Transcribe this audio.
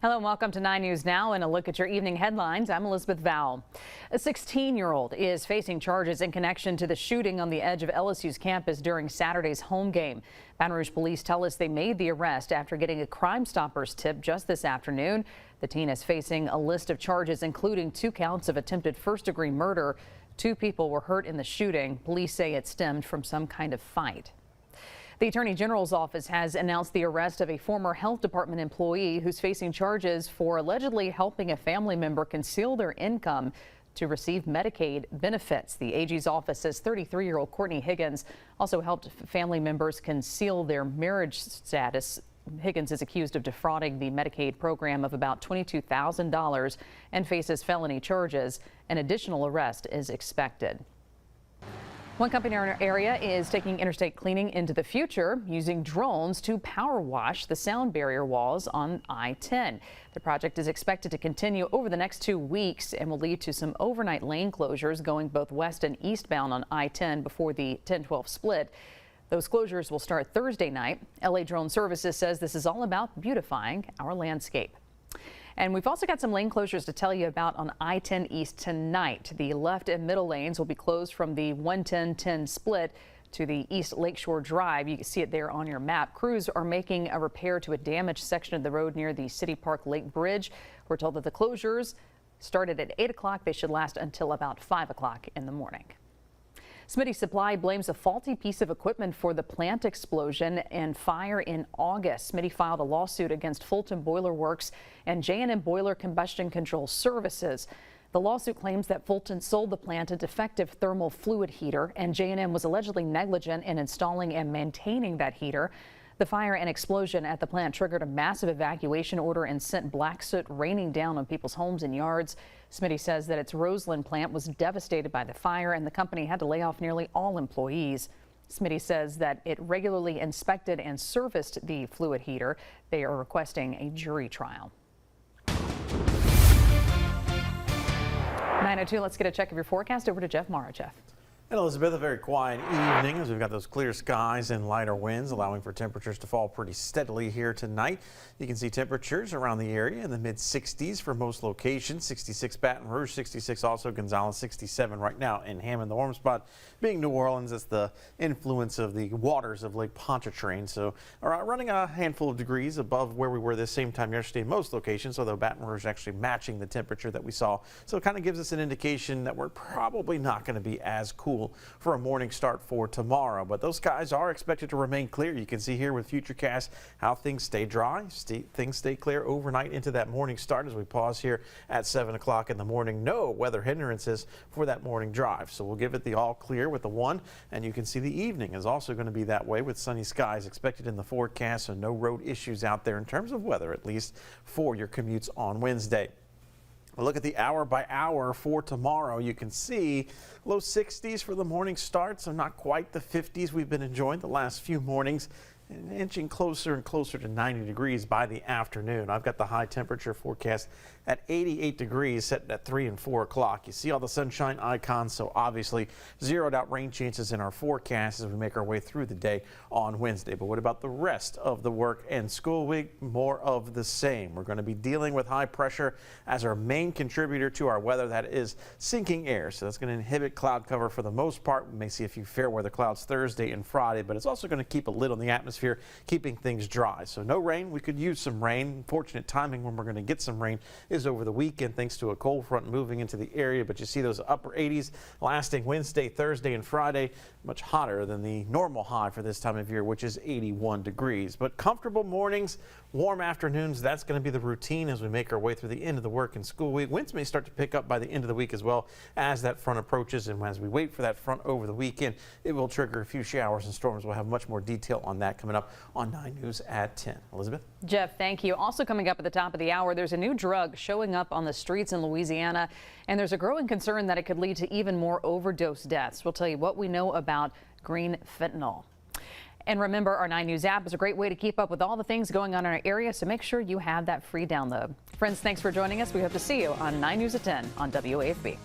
Hello and welcome to 9 News Now and a look at your evening headlines. I'm Elizabeth Val. A 16-year-old is facing charges in connection to the shooting on the edge of LSU's campus during Saturday's home game. Baton Rouge police tell us they made the arrest after getting a Crime Stoppers tip just this afternoon. The teen is facing a list of charges, including 2 counts of attempted first-degree murder. 2 people were hurt in the shooting. Police say it stemmed from some kind of fight. The Attorney General's office has announced the arrest of a former health department employee who's facing charges for allegedly helping a family member conceal their income to receive Medicaid benefits. The AG's office says 33-year-old Courtney Higgins also helped family members conceal their marriage status. Higgins is accused of defrauding the Medicaid program of about $22,000 and faces felony charges. An additional arrest is expected. One company in our area is taking interstate cleaning into the future using drones to power wash the sound barrier walls on I-10. The project is expected to continue over the next 2 weeks and will lead to some overnight lane closures going both west and eastbound on I-10 before the 10-12 split. Those closures will start Thursday night. LA Drone Services says this is all about beautifying our landscape. And we've also got some lane closures to tell you about on I-10 East tonight. The left and middle lanes will be closed from the 110-10 split to the East Lakeshore Drive. You can see it there on your map. Crews are making a repair to a damaged section of the road near the City Park Lake Bridge. We're told that the closures started at 8 o'clock. They should last until about 5 o'clock in the morning. Smitty Supply blames a faulty piece of equipment for the plant explosion and fire in August. Smitty filed a lawsuit against Fulton Boiler Works and J&M Boiler Combustion Control Services. The lawsuit claims that Fulton sold the plant a defective thermal fluid heater, and J&M was allegedly negligent in installing and maintaining that heater. The fire and explosion at the plant triggered a massive evacuation order and sent black soot raining down on people's homes and yards. Smitty says that its Roseland plant was devastated by the fire and the company had to lay off nearly all employees. Smitty says that it regularly inspected and serviced the fluid heater. They are requesting a jury trial. 9:02, let's get a check of your forecast. Over to Jeff Mara. Jeff. And Elizabeth, a very quiet evening as we've got those clear skies and lighter winds, allowing for temperatures to fall pretty steadily here tonight. You can see temperatures around the area in the mid 60s for most locations. 66 Baton Rouge, 66 also Gonzales, 67 right now in Hammond. The warm spot being New Orleans. It's the influence of the waters of Lake Pontchartrain. So running a handful of degrees above where we were this same time yesterday in most locations, although Baton Rouge actually matching the temperature that we saw. So it kind of gives us an indication that we're probably not going to be as cool for a morning start for tomorrow, but those skies are expected to remain clear. You can see here with Futurecast how things stay dry, things stay clear overnight into that morning start as we pause here at 7 o'clock in the morning. No weather hindrances for that morning drive, so we'll give it the all clear with the 1, and you can see the evening is also going to be that way with sunny skies expected in the forecast, so no road issues out there in terms of weather, at least for your commutes on Wednesday. We'll look at the hour by hour for tomorrow. You can see low 60s for the morning start, so not quite the 50s we've been enjoying the last few mornings, and inching closer and closer to 90 degrees by the afternoon. I've got the high temperature forecast at 88 degrees set at 3 and 4 o'clock. You see all the sunshine icons, so obviously zeroed out rain chances in our forecast as we make our way through the day on Wednesday. But what about the rest of the work and school week? More of the same. We're going to be dealing with high pressure as our main contributor to our weather. That is sinking air, so that's going to inhibit cloud cover for the most part. We may see a few fair weather clouds Thursday and Friday, but it's also going to keep a lid on the atmosphere, keeping things dry. So no rain. We could use some rain. Fortunate timing when we're going to get some rain is over the weekend thanks to a cold front moving into the area, but you see those upper 80s lasting Wednesday, Thursday, and Friday, much hotter than the normal high for this time of year, which is 81 degrees. But comfortable mornings, warm afternoons, that's going to be the routine as we make our way through the end of the work and school week. Winds may start to pick up by the end of the week as well as that front approaches, and as we wait for that front over the weekend, it will trigger a few showers and storms. We'll have much more detail on that coming up on 9 News at 10. Elizabeth? Jeff, thank you. Also coming up at the top of the hour, there's a new drug showing up on the streets in Louisiana, and there's a growing concern that it could lead to even more overdose deaths. We'll tell you what we know about green fentanyl. And remember, our 9 News app is a great way to keep up with all the things going on in our area, so make sure you have that free download. Friends, thanks for joining us. We hope to see you on 9 News at 10 on WAFB.